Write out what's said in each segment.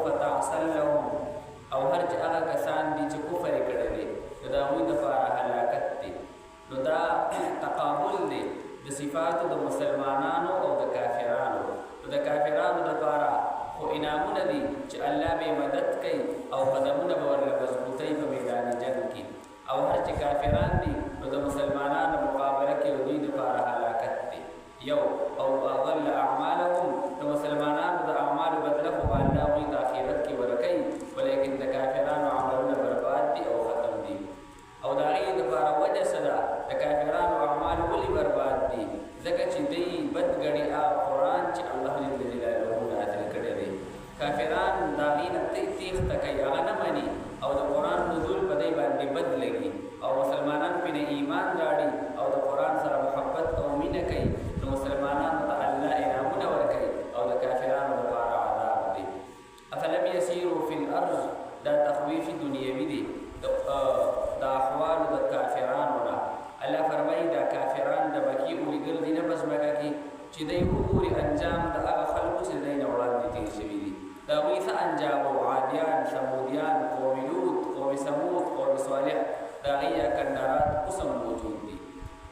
فتعسل لهم او هر چې هغه کسان دي چې کفر کړی دی د هغوی دپاره هلاکت دی. نو دا تقابل دی د صفاتو د مسلمانانو او د کافرانو. د کافرانو دپاره خو انعامونه دي چې الله به مدد کوي او قدمونه به ورله مضبوطوي په میدان جنګ کې، او هر چې کافران دي نو د مسلمانانو مقابله کې دوی دپاره هلاکت دی. یو او اضل اعمالهم، د مسلمانانو د اعمالو بدله خو به الله هغوی د آخرت کې ورکوي، ولیکن د کافرانو عملونه برباد دي او ختم دي. او د هغې دپاره وجه څه ده؟ د کافرانو اعمال ولې برباد دي؟ ځکه چې دوی بد ګڼي هغه قرآن چې الله جل جلاله نازل کړی دی. کافران د هغې نه تېښته کوي، هغه نه مني، او د قرآن نزول په دی باندې بد لګي، او مسلمانان پرې ایمان راړي او د قرآن سره محبت او مینه کوي، نو مسلمانانو ته الله انعامونه ورکوي او د کافرانو دپاره عذاب دی. افلم یسیرو فی الارض، دا تخویف دنیوي دی د احوالو د کافرانو نه. الله فرمایي دا کافران د مکې ولیدل دي نه په ځمکه کې چې دی وګوري انجام د هغه خلکو چې دی نه وړاندې تېر شوي دي. د هغوی څه انجام و؟ عادیان، ثمودیان، قوم لوط، قوم سمود، قوم صالح، د هغې کندارات اوس هم موجود دي.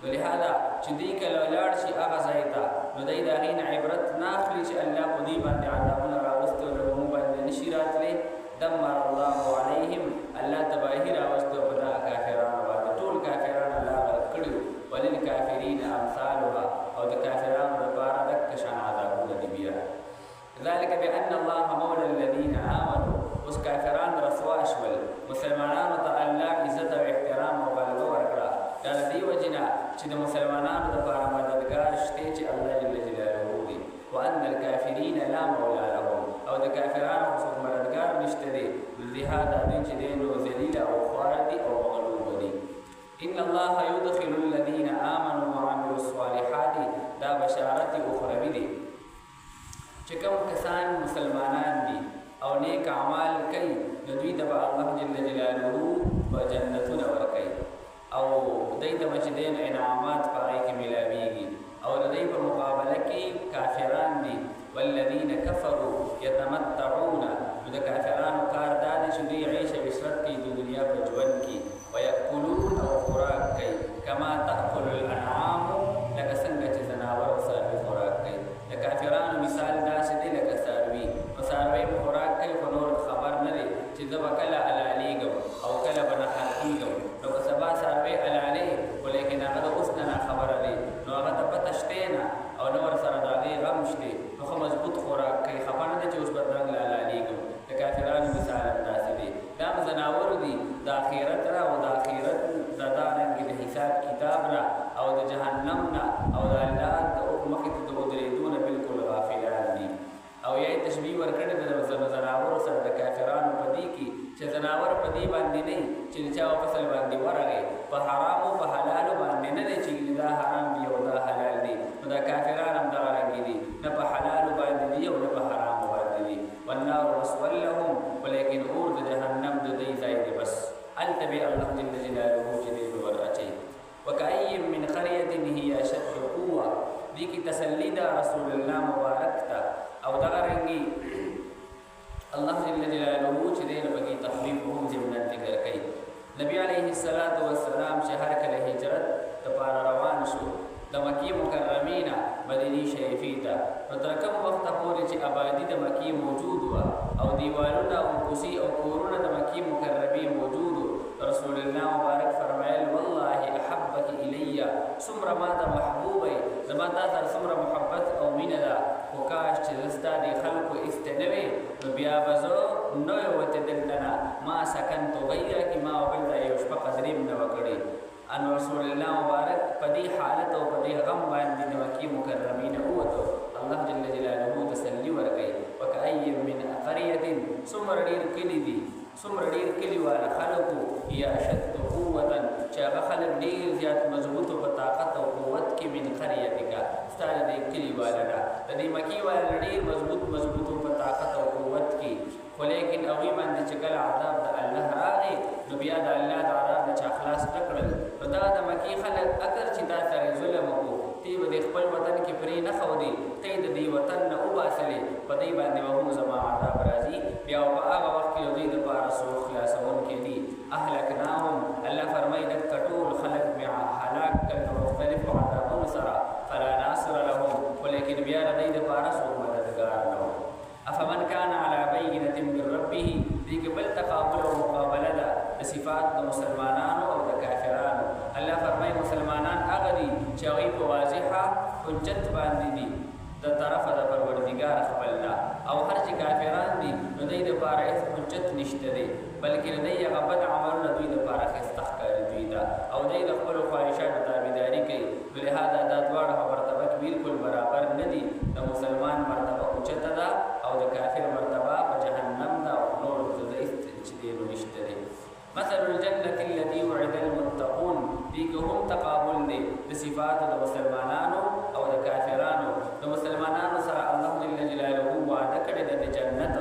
نو لهذا چې دوی کله ولاړ شي هغه ځای ته، نو دی د هغې نه عبرت نه اخلي چې الله په دوی باندې عذابونه راوستي او له موږ باندې نشي راتلی. دمر الله علیهم، الله تباهي راوستي په دغه کافرانو باندې، ټول کافران الله غرق کړي. وللکافرین امثالها، او د کافرانو دپاره دکه شان عذابونه دي بیا. ذلک بأن الله مولى الذین آمنوا، اوس کافران رسوا شول، مسلمانانو ته الله عزت او احترام او غلبه ورکړه. دا د دې وجې نه چې د مسلمانانو دپاره مددګار شته چې الله جل جلاله دی. وأن الکافرین لا مولا لهم، او د کافرانو څوک مددګار نشته دی. لهذا دوی چې دی نو ذلیل او خوار دي او مغلوب دي. ان الله يدخل الذين آمنوا وعملوا الصالحات، دا بشارت اخروی دی چې کوم کسان مسلمانان دي او نیک اعمال کوي، نو دوی ته به الله جل جلاله په جنتونه ورکوي، او دوی ته به چې دی نو انعامات په هغې کې میلاویږي. او د دوی په مقابله کې کافران دي. والذین کفروا یتمتعون، نو د کافرانو کار دا دی چې دوی عیش او عشرت کوي د دنیا په ژوند کې. ویأکلون، او خوراک کوي. کما تأکل الانعام، لکه څنګه چې ځناور او څاروي خوراک کوي. د کافرانو مثال داسې دی لکه څاروي. نو څاروی به خوراک کوي خو نور خبر نه دی چې زه به کله حلالېږم او کله به نحل کېږم. نو که سبا څاروی حلالې، خو لیکن هغه د اوس نه ناخبره دی، نو هغه ته پته شتی نه او نه ورسره د هغې غم شتی، نو ښه مضبوط خوراک کوي، خبر نه دی چې اوس به درنګ حلالېږم. د کافرانو مثال همداسې دی. دا هم ځناور دي د آخرت نه، او د آخرت د دارنګې د حساب کتاب نه او د جهنم نه او د الله د مخې ته د ودرېدو نه بلکل غافلان دي. او یا یې تشبیه ورکړې ده د ځناورو سره د کافرانو په دې کې چې ځناور په دې باندې نه چې د چا په فصل باندې ورغی، په حرامو په حلالو باندې نه دی چې دا حرام دی او دا حلال دی. نو دا کافران هم دغه رنګې دي، نه په حلالو باندې دي او نه په حرامو باندې دي. والنار مسول لهم، ولیکن اور د جهنم د دوی ځای دی. بس هلته به الله جل جلاله چې دی به ور اچوي. وکأی من قریة هی اشد قوة، دې کې تسلي ده رسول الله مبارک ته. او دغه رنګې الله جل جلاله چې دی نو پکې تخویف هم ضمناً ذکر کوي. نبي علیه الصلاة والسلام چې هر کله هجرت دپاره روان شو د مکې مکرمې نه مدینې شریفې ته، نو تر کوم وخته پورې چې آبادي د مکې موجود وه او دیوالونه او کوڅې او کورونه د مکې مکرمې موجود وو، رسول الله مبارک فرمایل والله احبک الی، څومره ما ته محبوبه یې، زما تا سره څومره محبت او مینه ده، خو کاش چې زه ستا دې خلکو ایسته نه وې، نو بیا به زه نه وتې دلته نه، ما سکنتو غیره کې ما بل ته یو شپه قدرې نه وه کړې. ان رسول الله مبارک په دې حالت او په دې غم باندې د مکې مکرمې نه ووتو. الله جل جلاله تسلي ورکوي. وکأی من قریة، څومره ډېر کلي دي، څومره ډېر کلیواله خلکو، یا اشد قوة، چې هغه خلک ډېر زیات مضبوطو په طاقت او قوت کې من قریتک، ستا د دې کلیواله نه، د دې مکې والا ډېر مضبوطو په طاقت او قوت کې، خو لیکن هغوی باندې چې کله عذاب د الله راغی، نو بیا د الله د عذاب نه چا خلاص نه کړل. نو دا د مکې خلک اگر چې تا سره ظلم وکړو، تی به د خپل وطن کې پرې نه ښودې، تی د دې وطن نه وباسلې، په دې باندې به هم زما عذاب راځي. یا په هغه وخت کې دوی دپاره څوک خلاصونکي دي اهلکناهم الله فرمایي دک ټول خلک بیا هلاک کړل په مختلفو عذابونو سره فلا ناصر لهم ولیکن بیا د دوی دپاره څوک مددګار نه و افمن کان علی بینة من ربه دې کې بل تقابل او مقابله ده د صفات د مسلمانانو او د کافرانو الله فرمایي مسلمانان هغه دي چې هغوی په واضحه حجت باندې دي د طرفه د پروردګار خپل نه او هر چې کافران دي نو دوی دپاره هېڅ حجت نشته دی بلکې د دوی هغه بد عملونه دوی دپاره ښایسته ښکاري دوی ته او دوی د خپلو خواهشاتو تابعداري کوي نو لهذا دا دواړه په مرتبه کې بالکل برابر نه دي د مسلمان مرتبه اوچته ده او د کافر مرتبه په جهنم ده او نور د چې دی نو نشته دی مثل الجنة التي وعد المتقون دې کې هم تقابل دی د صفاتو د مسلمانانو او د کافرانو د مسلمانانو سره الله جل جلاله وعده کړې ده د جنت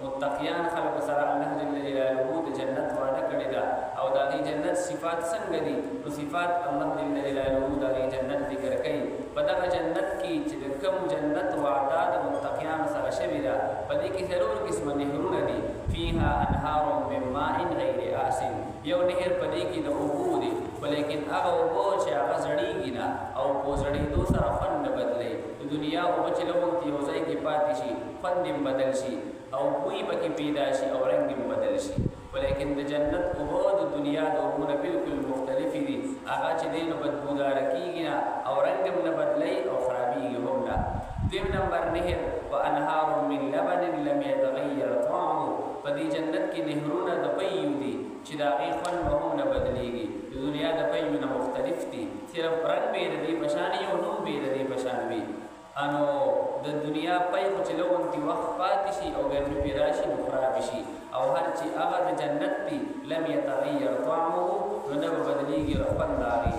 متقیان خلق سره الله جل جلاله د جنت وعده کړې ده او د دې جنت صفات څنګه دي نو صفات الله جل جلاله د دې جنت ذکر کوي په دغه جنت کې چې د کوم جنت وعده د متقیان سره شوې ده په دې کې ضرور قسمه نهرونه دي فيها انهار من ماء غیر آسن یو نهر په دې کې د اوبو دي ولیکن هغه اوبه چې هغه زړیږي نه او په زړېدو سره خوند نه بدلوي د دنیا اوبه چې لږ یو ځای کې پاتې شي خوند یې بدل شي او بوی پکې پیدا شي او رنګ یې بدل شي ولیکن د جنت اوبه د دنیا د اوبو نه بالکل مختلفې دي هغه چې دی نو بدبوداره کېږي نه او رنګ هم نه بدلوي او خرابېږي هم نه دویم نمبر نهر وانهار من لبن لم يتغیر طعمه په دې جنت کې نهرونه د پیو دي چې د هغې خوند به هم نه بدلېږي د دنیا د پیو نه مختلف دي صرف رنګ به یې د دې په شان وي او نوم به یې د دې په شان وي انو د دنیا پی خو چې لږ وخت پاتې شي او ګرمي پرې راشي نو خرابې شي او هر چې هغه د جنت دي لم يتغیر طعمه نو نه به بدلېږي خوند د هغې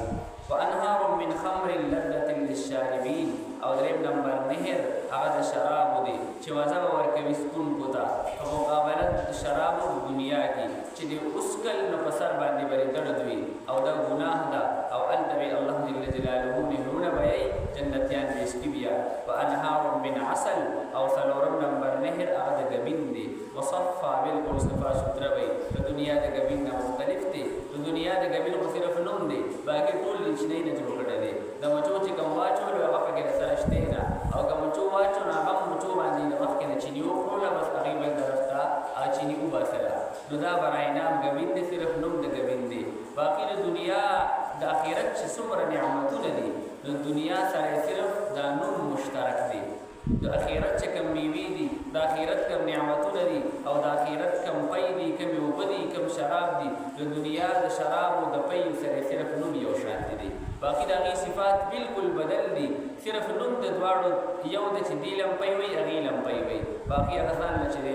وانهار من خمر لذة للشاربین او دریم نمبر نهر هغه د شرابو دی چې مزه به ورکوي څکونکو ته په مقابله د شرابو په دنیا کې چې د اسکل نو په سر باندې به درد وي او دا ګناه ده او هلته به الله جل جلاله نهرونه به یې جنتیان به څکي بیا وانهار من عسل او څلورم نمبر نهر هغه د ګبین دی مصفا بالکل صفا سوتره وي د دنیا د ګبین نه مختلف دی د دنیا د ګبین خو صرف نوم دی باقي ټول چینی نه جوړ کړی دی د مچو چې کوم واچولو هغه پکې سره شته نه او که مچو واچو نه هغه مچو باندې د مخکې نه چینی وخوړله بس هغې بل طرف ته هغه چینی وباسله نو دا برای نام ګبین دی صرف نوم د ګبین دی باقي د دنیا د آخرت چې څومره نعمتونه دي د دنیا سره صرف دا نوم مشترک دی د آخرت چې کوم میوې دي د آخرت کوم نعمتونه دي او د آخرت کوم پی دي کومې اوبه دي کوم شراب دي د دنیا د شرابو د پی سره صرف نوم یو شانتې دي باقي د هغې صفات بالکل بدل دي صرف نوم د دواړو یو د چې دې لمپی وي هغې لمپی وي باقي هغه ځان نه چې دی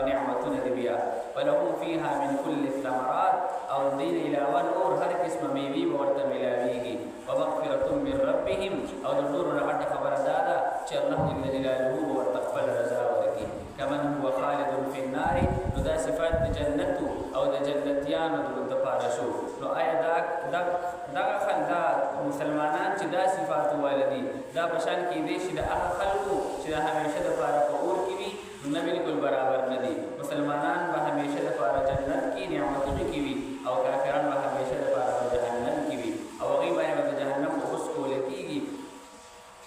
نعمتونه دي بیا ولهم فیها من کل الثمرات او دې نه علاوه نور هر قسمه میوې به ورته ملاویږي ومغفرة من ربهم او د ټولو نه غټه خبره دا ده چې الله جل جلاله به ورته خپل رضا ورکړي کمن هو خالد فی النار نو دا صفات د جنتو او د جنتیانو دپاره شو نو آیا دغه دا مسلمانان چې دا صفات والدي دا په شان کېدی شي د هغه خلکو چې د همیشه دپاره په اور کې وي نه بالکل برابر نه دي مسلمانان به همیشه دپاره جنت کې نعمتونه کې وي او کافران به همیشه دپاره په جهنم کې وي او هغوی باندې به د جهنم اوس کوله کېږي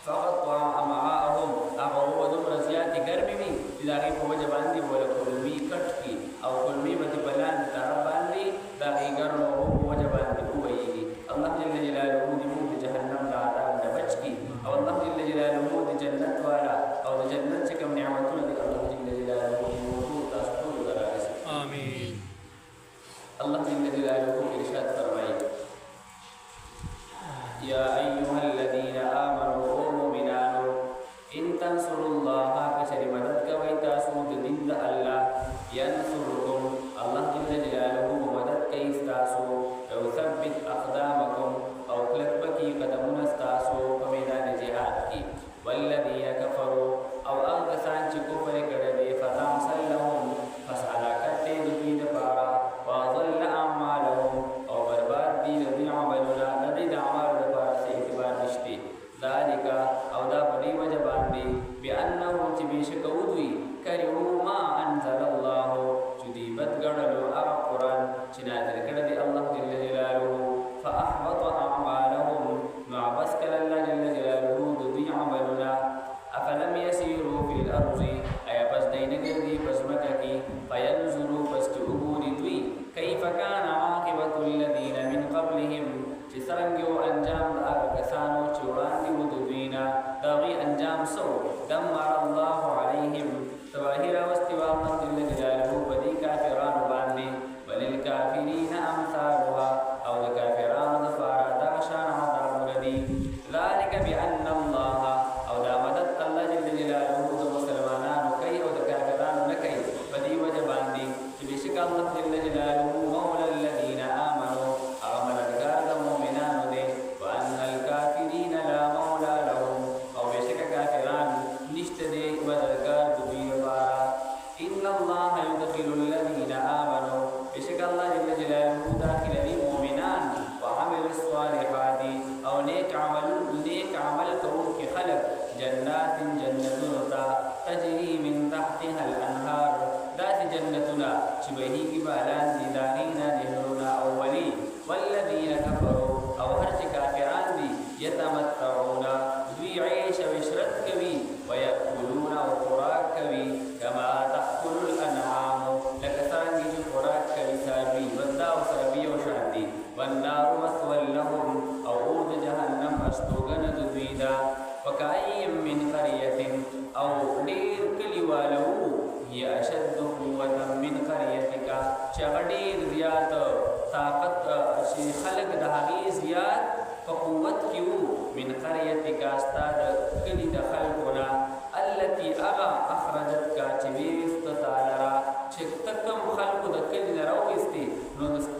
فقطع امعاءهم هغه اوبه دومره زیاتې ګرمې وي چې د هغې په وجه باندې به له کلمې کټ کړي او کلمې به دې په لاندې طرف باندې د هغې ګرمو اوبو په وجه باندې وویږي الله جل جلاله دې موږ د جهنم د عذاب نه بچ کړي او الله جل جلاله د جنت والا او د جنت چې کوم نعمتونه دي الله جل جلاله دې موږ تاسو ټولو ته راکړي آمین الله جل جلاله ارشاد فرمایي یا ایها الذین آمنوا او مؤمنانو ان تنصروا الله کچری مدد کوئ تاسو د دین د الله ینصرکم الله الله جل جلاله بدي كافران باندي وللكافرين أمثالها أو الكافران ظفارا دغشان عذاب ردي ذلك بأن الله أو دامدت الله جل جلاله مسلمانان كي أو الكافران لكي بدي وجباندي بشك الله جل جلاله مولى الذين آمنوا أمر الكافر المؤمنان دي وأن الكافرين لا مولى لهم أو بشك كافران نشتدي وذكر دبير بارا إن الله يدخل الذين آمنوا بشك الله جل جلاله داخل المؤمنان وعمل الصالحات أو نيك عمل كونك خلق جنات جنة تجري من تحتها الأنهار ذات جنتنا شبهه جبالان دارين نهرنا أولي والذين كفروا أو هرج كافران دي يتمتعون ذي عيش وشرت كبي ويأكلون وقراك كبي كما تأكل الأنعام لكثران دي قراك كبي ساربي والداو ساربي وشعدي والنار مثوى لهم أو أود جهنم أستوغن ذويدا وكأي من قرية أو دير كلي والو هي أشد قوة من قريتك شغدير زياد طاقت خلق دهغي زياد فقوت كيو من قريتك استاد كلي دخلقنا التي أغا أخرجتك تبير استطالرا شكتكم خلق دكلي نرويستي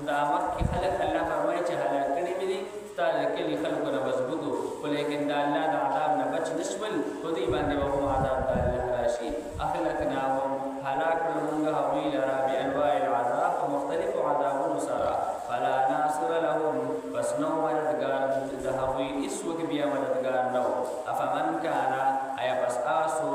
دامك خلق الله فرمائي چهلا كني مني استاد كلي خلقنا مزبوطو ولكن دا الله دا عذابنا بچ نشمل خذي باندې وهم عذاب دا الله راشي أخلقناهم هلاك لمنغا هويل بأنواع العذاب ومختلف عذاب سرا فلا ناصر لهم بس نو مددگار دهوي اسوك بيا مددگار نو أفمن كان أي بس آسو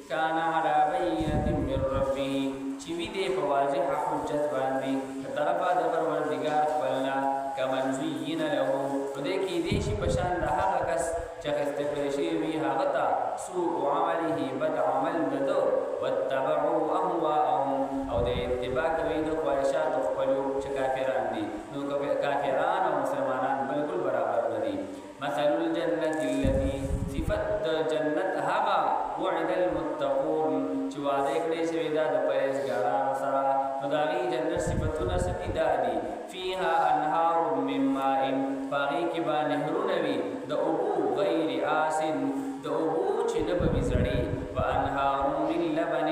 كان على بينة من ربه چوي دي فواجح حجت باندي طرفا دبر وردگار فلنا كمن زين له ودكي ديشي پشان دهاغا کس چخست پرشي وي هاغتا سوء عمله بد عمل ددو واتبعوا أهواءهم أو دي اتباع کوي د خواهشات خپلو چې کافران دي نو کافران او مسلمانان بالکل برابر ندي مثل الجنة التي صفت جنت هغه وعد المتقون چې وعده کړی شوی دا د پرهیزګارانو سره نو د هغې جنت صفتونه څه دي فيها أنهار من ماء باغې کې به نهرونه وي د اوبو غیر آسن د اوبو چې نه به وي زړې وأنهار من لبن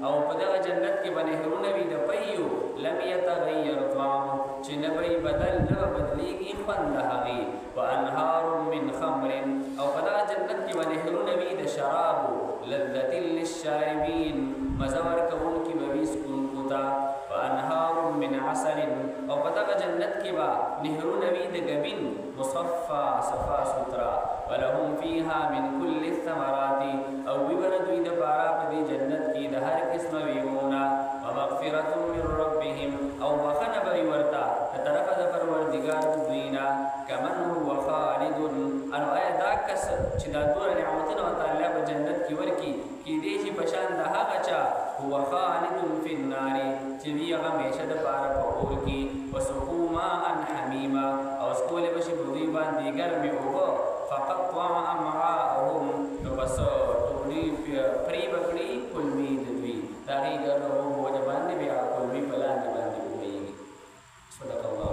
او په دغه جنت کې به نهرونه وي د پیو لم يتغیر طعمه چې نه به بدل نه به بدلېږي خوند د هغې وأنهار من خمر او په دغه جنت کې به نهرونه وي د شرابو لذة للشاربین مزه ورکوونکي به وي څښونکو ته وأنهار من عسل او په دغه جنت کې به نهرونه وي د ګبین مصفى صفا سوترا ولهم فيها من كل الثمرات او ببردوی د پارا په دې جنت کې د هر قسمه ویونه ومغفرة من ربهم او بخنه به ورتا طرف د پروردگار دوینا کمن هو خالد ان آیا دا کس چې دا دور نعمتونه تعالی په جنت کې ورکی کې دې شي بشان د هغه چا هو خالد فی النار چې وی هغه همیشه د پارا په اور کې وسقوا ماء حمیما او سکول بشي په دوی باندې ګرمي اوبه فقطع امعاءهم نو بس ټوکړي پری بکړي کلمی د دوی دا غي ګرمو وجه باندې بیا کلمی په لاندې باندې وایي صدق الله